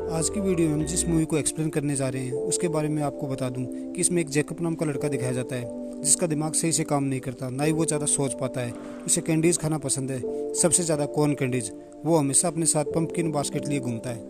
आज की वीडियो में हम जिस मूवी को एक्सप्लेन करने जा रहे हैं उसके बारे में आपको बता दूं कि इसमें एक जैकब नाम का लड़का दिखाया जाता है जिसका दिमाग सही से काम नहीं करता, ना ही वो ज़्यादा सोच पाता है। उसे कैंडीज़ खाना पसंद है, सबसे ज़्यादा कॉर्न कैंडीज़। वो हमेशा अपने साथ पंपकिन बास्केट लिए घूमता है।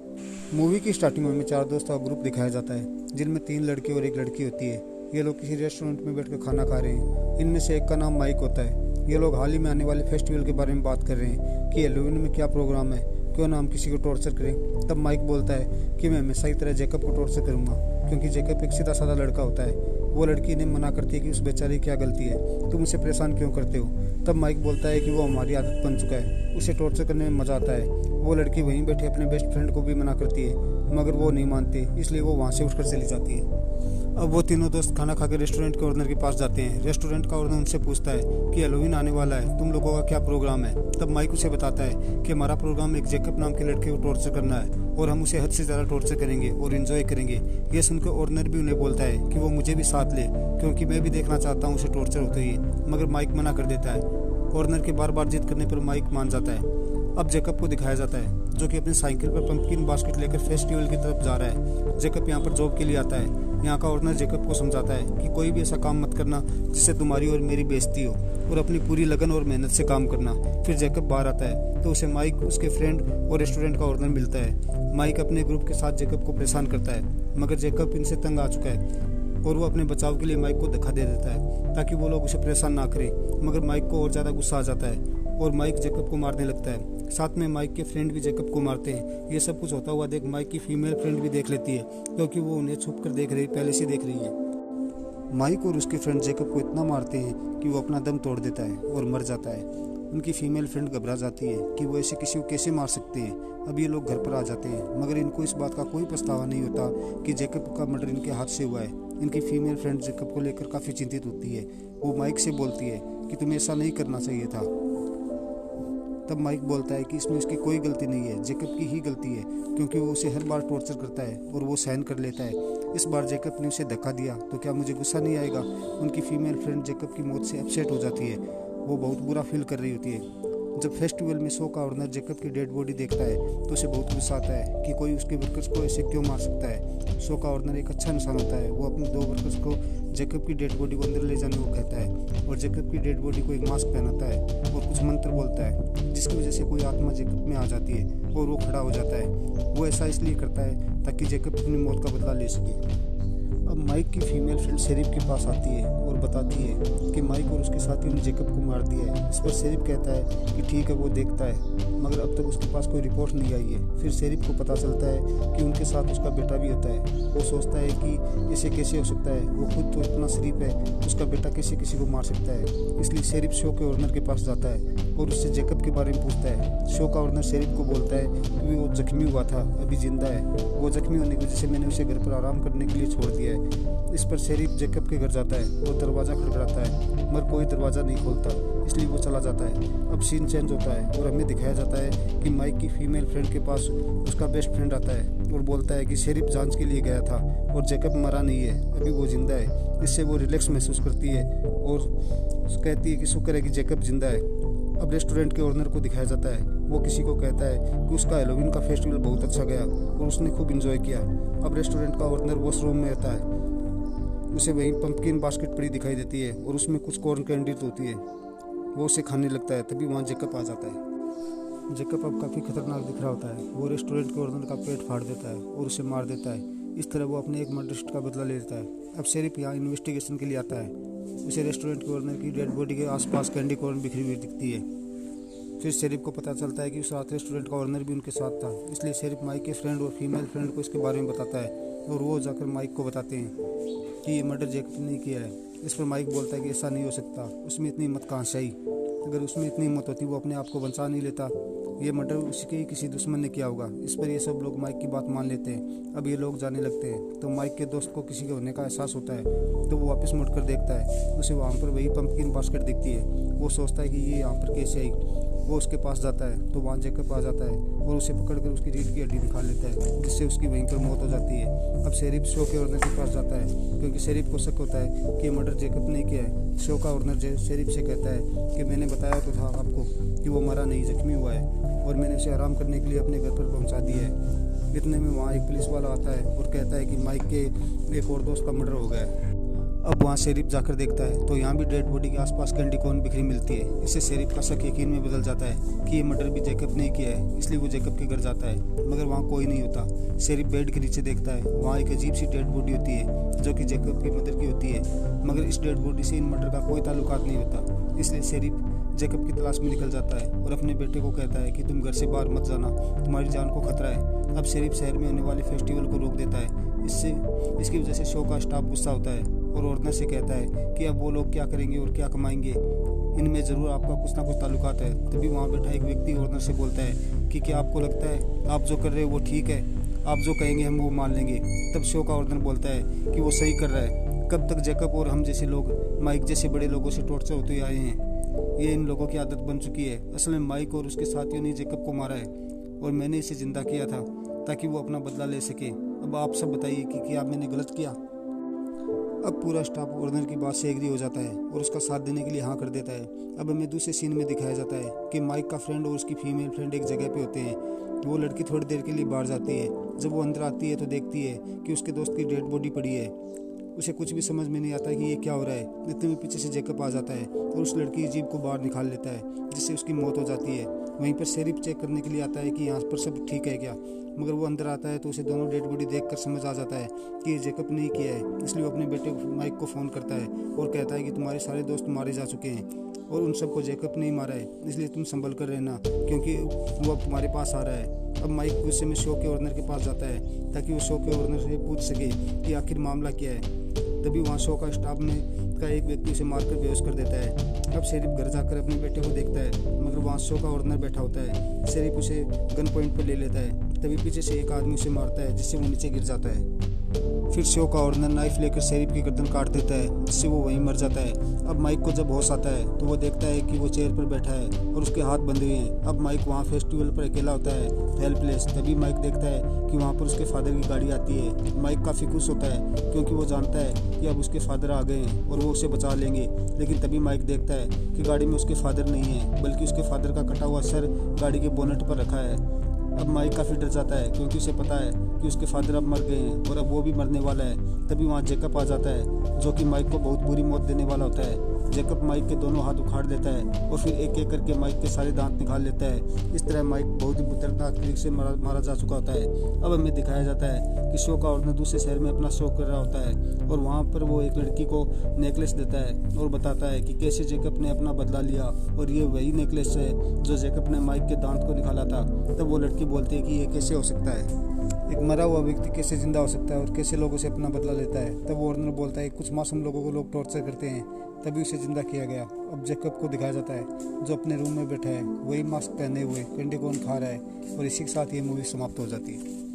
मूवी की स्टार्टिंग में हमें 4 दोस्तों का ग्रुप दिखाया जाता है जिनमें 3 लड़के और 1 लड़की होती है। ये लोग किसी रेस्टोरेंट में बैठकर खाना खा रहे हैं। इनमें से एक का नाम माइक होता है। ये लोग हाल ही में आने वाले फेस्टिवल के बारे में बात कर रहे हैं कि हैलोवीन में क्या प्रोग्राम है, क्यों ना हम किसी को टॉर्चर करें। तब माइक बोलता है कि मैं हमेशा की तरह जैकब को टॉर्चर करूंगा, क्योंकि जैकब एक सीधा साधा लड़का होता है। वो लड़की ने मना करती है कि उस बेचारी की क्या गलती है, तुम उसे परेशान क्यों करते हो। तब माइक बोलता है कि वो हमारी आदत बन चुका है, उसे टॉर्चर करने में मजा आता है। वो लड़की वहीं बैठे अपने बेस्ट फ्रेंड को भी मना करती है, मगर वो नहीं मानती, इसलिए वो वहाँ से उठकर चली जाती है। अब वो तीनों दोस्त खाना खाकर रेस्टोरेंट के ओनर के पास जाते हैं। रेस्टोरेंट का ओनर उनसे पूछता है कि हैलोवीन आने वाला है, तुम लोगों का क्या प्रोग्राम है। तब माइक उसे बताता है कि हमारा प्रोग्राम एक जैकब नाम के लड़के को टॉर्चर करना है और हम उसे हद से ज़्यादा टॉर्चर करेंगे और एंजॉय करेंगे। ये सुनकर ओनर भी उन्हें बोलता है कि वो मुझे भी साथ ले, क्योंकि मैं भी देखना चाहता हूँ उसे टॉर्चर होते ही। मगर माइक मना कर देता है। ओनर के बार बार जिद करने पर माइक मान जाता है। अब जैकब को दिखाया जाता है जो कि अपनी साइकिल पर पंपकिन बास्केट लेकर फेस्टिवल की तरफ जा रहा है। जैकब यहाँ पर जॉब के लिए आता है। यहाँ का ओनर जैकब को समझाता है कि कोई भी ऐसा काम मत करना जिससे तुम्हारी और मेरी बेइज्जती हो, और अपनी पूरी लगन और मेहनत से काम करना। फिर जैकब बाहर आता है तो उसे माइक, उसके फ्रेंड और रेस्टोरेंट का ओनर मिलता है। माइक अपने ग्रुप के साथ जैकब को परेशान करता है, मगर जैकब इनसे तंग आ चुका है और वो अपने बचाव के लिए माइक को धक्का दे देता है ताकि वो लोग उसे परेशान ना करें। मगर माइक को और ज़्यादा गुस्सा आ जाता है और माइक जैकब को मारने लगता है। साथ में माइक के फ्रेंड भी जैकब को मारते हैं। ये सब कुछ होता हुआ देख माइक की फीमेल फ्रेंड भी देख लेती है, क्योंकि वो उन्हें छुप कर देख रही, पहले से देख रही है। माइक और उसके फ्रेंड जैकब को इतना मारते हैं कि वो अपना दम तोड़ देता है और मर जाता है। उनकी फीमेल फ्रेंड घबरा जाती है कि वो ऐसे किसी को कैसे मार सकते हैं। अब ये लोग घर पर आ जाते हैं, मगर इनको इस बात का कोई पछतावा नहीं होता कि जैकब का मर्डर इनके हाथ से हुआ है। इनकी फीमेल फ्रेंड जैकब को लेकर काफ़ी चिंतित होती है। वो माइक से बोलती है कि तुम्हें ऐसा नहीं करना चाहिए था। तब माइक बोलता है कि इसमें उसकी कोई गलती नहीं है, जैकब की ही गलती है, क्योंकि वो उसे हर बार टॉर्चर करता है और वो सहन कर लेता है। इस बार जैकब ने उसे धक्का दिया तो क्या मुझे गुस्सा नहीं आएगा। उनकी फीमेल फ्रेंड जैकब की मौत से अपसेट हो जाती है। वो बहुत बुरा फील कर रही होती है। जब फेस्टिवल में शो का ऑर्नर जैकब की डेड बॉडी देखता है तो उसे बहुत गुस्सा आता है कि कोई उसके वर्कर्स को ऐसे क्यों मार सकता है। शो का ऑर्नर एक अच्छा इंसान होता है। वो अपने 2 वर्कर्स को जैकब की डेड बॉडी को अंदर ले जाने को कहता है और जैकब की डेड बॉडी को एक मास्क पहनाता है और कुछ मंत्र बोलता है, जिसकी वजह से कोई आत्मा जैकब में आ जाती है और वो खड़ा हो जाता है। वो ऐसा इसलिए करता है ताकि जैकब अपनी मौत का बदला ले सके। अब माइक की फीमेल फ्रेंड शेरिफ के पास आती है और बताती है कि माइक और उसके साथियों ने जैकब को मार दिया है। इस पर शेरिफ कहता है कि ठीक है, वो देखता है, मगर अब तक उसके पास कोई रिपोर्ट नहीं आई है। फिर शेरिफ को पता चलता है कि उनके साथ उसका बेटा भी होता है। वो सोचता है कि ऐसे कैसे हो सकता है, वो खुद तो इतना शरीफ है, उसका बेटा कैसे किसी को मार सकता है। इसलिए शेरिफ शो के ओनर के पास जाता है और उससे जैकब के बारे में पूछता है। शो का ओनर शेरिफ को बोलता है कि वो जख्मी हुआ था, अभी जिंदा है। वो जख्मी होने की वजह से मैंने उसे घर पर आराम करने के लिए छोड़ दिया है। इस पर शेरिफ जैकब के घर जाता है और दरवाज़ा खड़खड़ाता है, मगर कोई दरवाज़ा नहीं खोलता, इसलिए वो चला जाता है। अब सीन चेंज होता है और हमें दिखाया जाता है कि माइक की फीमेल फ्रेंड के पास उसका बेस्ट फ्रेंड आता है और बोलता है कि शेरिफ जांच के लिए गया था और जैकब मरा नहीं है, अभी वो जिंदा है। इससे वो रिलैक्स महसूस करती है और कहती है कि शुक्र है कि जैकब जिंदा है। अब रेस्टोरेंट के ओनर को दिखाया जाता है। वो किसी को कहता है कि उसका हैलोवीन का फेस्टिवल बहुत अच्छा गया और उसने खूब इंजॉय किया। अब रेस्टोरेंट का ओनर वॉशरूम में रहता है। उसे वहीं पंपकिन बास्केट पड़ी दिखाई देती है और उसमें कुछ कॉर्न कैंडी होती है। वो उसे खाने लगता है। तभी वहाँ जैकब आ जाता है। जैकब अब काफ़ी खतरनाक दिख रहा होता है। वो रेस्टोरेंट के ओनर का पेट फाड़ देता है और उसे मार देता है। इस तरह वो अपने एक मर्डरिस्ट का बदला ले लेता है। अब शेरिफ यहाँ इन्वेस्टिगेशन के लिए आता है। उसे रेस्टोरेंट के ओनर की डेड बॉडी के आसपास कैंडी कॉर्न बिखरी हुई दिखती है। फिर शेरिफ को पता चलता है कि उस रात रेस्टोरेंट का ओनर भी उनके साथ था। इसलिए शेरिफ माइक के फ्रेंड और फीमेल फ्रेंड को इसके बारे में बताता है और वो जाकर माइक को बताते हैं कि ये मर्डर जैकब ने किया है। इस पर माइक बोलता है कि ऐसा नहीं हो सकता, उसमें इतनी हिम्मत कहाँ से आई। अगर उसमें इतनी हिम्मत होती वो अपने आप को बचा नहीं लेता। ये मर्डर उसके ही किसी दुश्मन ने किया होगा। इस पर ये सब लोग माइक की बात मान लेते हैं। अब ये लोग जाने लगते हैं तो माइक के दोस्त को किसी के होने का एहसास होता है, तो वो वापस मुड़कर देखता है। उसे वहाँ पर वही पंपकिन बास्केट दिखती है। वो सोचता है कि ये यहाँ पर कैसे आई। वो उसके पास जाता है तो वहाँ जैकब आ जाता है और उसे पकड़कर उसकी रीढ़ की हड्डी दिखा लेता है, जिससे उसकी वहीं पर मौत हो जाती है। अब शेरिफ शो के ओनर के पास जाता है क्योंकि शेरिफ को शक होता है कि मर्डर जैकब ने किया है। शो का ओनर शेरिफ से कहता है कि मैंने बताया तो था आपको कि वो मरा नहीं, जख्मी हुआ है और मैंने उसे आराम करने के लिए अपने घर पर पहुंचा दिया है। इतने में वहाँ एक पुलिस वाला आता है और कहता है कि माइक के एक और दोस्त का मर्डर हो गया है। अब वहाँ शेरिफ जाकर देखता है तो यहाँ भी डेड बॉडी के आसपास कैंडी कॉर्न बिखरी मिलती है। इससे शेरिफ का शक यकीन में बदल जाता है कि ये मर्डर भी जैकब ने ही किया है, इसलिए वो जैकब के घर जाता है, मगर वहाँ कोई नहीं होता। शेरिफ बेड के नीचे देखता है, वहाँ एक अजीब सी डेड बॉडी होती है जो कि जैकब की मदर की होती है, मगर इस डेड बॉडी से इन मर्डर का कोई ताल्लुकात नहीं होता। इसलिए शेरिफ जैकब की तलाश में निकल जाता है और अपने बेटे को कहता है कि तुम घर से बाहर मत जाना, तुम्हारी जान को खतरा है। अब शेरिफ शहर में होने वाले फेस्टिवल को रोक देता है। इसकी वजह से शो का स्टाफ गुस्सा होता है और ऑर्डनर से कहता है कि अब वो लोग क्या करेंगे और क्या कमाएंगे, इनमें ज़रूर आपका कुछ ना कुछ ताल्लुकात है। तभी वहाँ बैठा एक व्यक्ति ऑर्डनर से बोलता है कि क्या आपको लगता है आप जो कर रहे हो वो ठीक है, आप जो कहेंगे हम वो मान लेंगे। तब शो का ऑर्डनर बोलता है कि वो सही कर रहा है, कब तक जैकब और हम जैसे लोग माइक जैसे बड़े लोगों से टॉर्चर होते आए हैं, ये इन लोगों की आदत बन चुकी है। असल में माइक और उसके साथियों ने जैकब को मारा है और मैंने इसे जिंदा किया था ताकि वो अपना बदला ले सके। अब आप सब बताइए कि क्या मैंने गलत किया। अब पूरा स्टाफ ऑर्डनर की बात से एग्री हो जाता है और उसका साथ देने के लिए हाँ कर देता है। अब हमें दूसरे सीन में दिखाया जाता है कि माइक का फ्रेंड और उसकी फीमेल फ्रेंड एक जगह पे होते हैं। वो लड़की थोड़ी देर के लिए बाहर जाती है। जब वो अंदर आती है तो देखती है कि उसके दोस्त की डेड बॉडी पड़ी है। उसे कुछ भी समझ में नहीं आता कि ये क्या हो रहा है। इतने में पीछे से जैकब आ जाता है और उस लड़की की जीभ को बाहर निकाल लेता है, जिससे उसकी मौत हो जाती है। वहीं पर शेरिफ चेक करने के लिए आता है कि यहाँ पर सब ठीक है क्या, मगर वो अंदर आता है तो उसे दोनों डेड बॉडी देखकर समझ आ जाता है कि ये जैकब ने ही किया है। इसलिए वो अपने बेटे माइक को फ़ोन करता है और कहता है कि तुम्हारे सारे दोस्त मारे जा चुके हैं और उन सबको जैकब ने ही मारा है, इसलिए तुम संभल कर रहना क्योंकि वो अब तुम्हारे पास आ रहा है। अब माइक गुस्से में शो के ऑर्डनर के पास जाता है ताकि वो शो के ऑर्डनर से पूछ सके कि आखिर मामला क्या है। तभी वहाँ शो का स्टाफ का एक व्यक्ति उसे मारकर बेहोश कर देता है। अब शेरिफ घर जाकर अपने बेटे को देखता है, मगर वहाँ शो का ऑर्डनर बैठा होता है। शेरिफ उसे गन पॉइंट पर ले लेता है। तभी पीछे से एक आदमी उसे मारता है, जिससे वो नीचे गिर जाता है। फिर शो का ऑर्डनर नाइफ लेकर शेरिफ की गर्दन काट देता है, जिससे वो वहीं मर जाता है। अब माइक को जब होश आता है तो वो देखता है कि वो चेयर पर बैठा है और उसके हाथ बंधे हुए हैं। अब माइक वहाँ फेस्टिवल पर अकेला होता है, हेल्पलेस। तभी माइक देखता है कि वहाँ पर उसके फादर की गाड़ी आती है। माइक काफ़ी खुश होता है क्योंकि वो जानता है कि अब उसके फादर आ गए हैं और वो उसे बचा लेंगे। लेकिन तभी माइक देखता है कि गाड़ी में उसके फादर नहीं है, बल्कि उसके फादर का कटा हुआ सर गाड़ी के बोनट पर रखा है। अब माइक काफ़ी डर जाता है क्योंकि उसे पता है कि उसके फादर अब मर गए हैं और अब वो भी मरने वाला है। तभी वहाँ जैकब आ जाता है जो कि माइक को बहुत बुरी मौत देने वाला होता है। जैकब माइक के दोनों हाथ उखाड़ देता है और फिर एक एक करके माइक के सारे दांत निकाल लेता है। इस तरह माइक बहुत ही दर्दनाक तरीके से मारा जा चुका होता है। अब हमें दिखाया जाता है कि शो का ऑर्डनर दूसरे शहर में अपना शो कर रहा होता है और वहाँ पर वो एक लड़की को नेकलेस देता है और बताता है कि कैसे जैकब ने अपना बदला लिया और ये वही नेकलेस है जो जैकब ने माइक के दांत को निकाला था। तब वो लड़की बोलती है कि ये कैसे हो सकता है, एक मरा हुआ व्यक्ति कैसे जिंदा हो सकता है और कैसे लोगों से अपना बदला लेता है। तब वो ऑर्डनर बोलता है कुछ मासूम लोगों को लोग टॉर्चर करते हैं, तभी उसे जिंदा किया गया। अब जैकब को दिखाया जाता है जो अपने रूम में बैठा है, वही मास्क पहने हुए कैंडी कॉर्न खा रहा है और इसी के साथ ये मूवी समाप्त हो जाती है।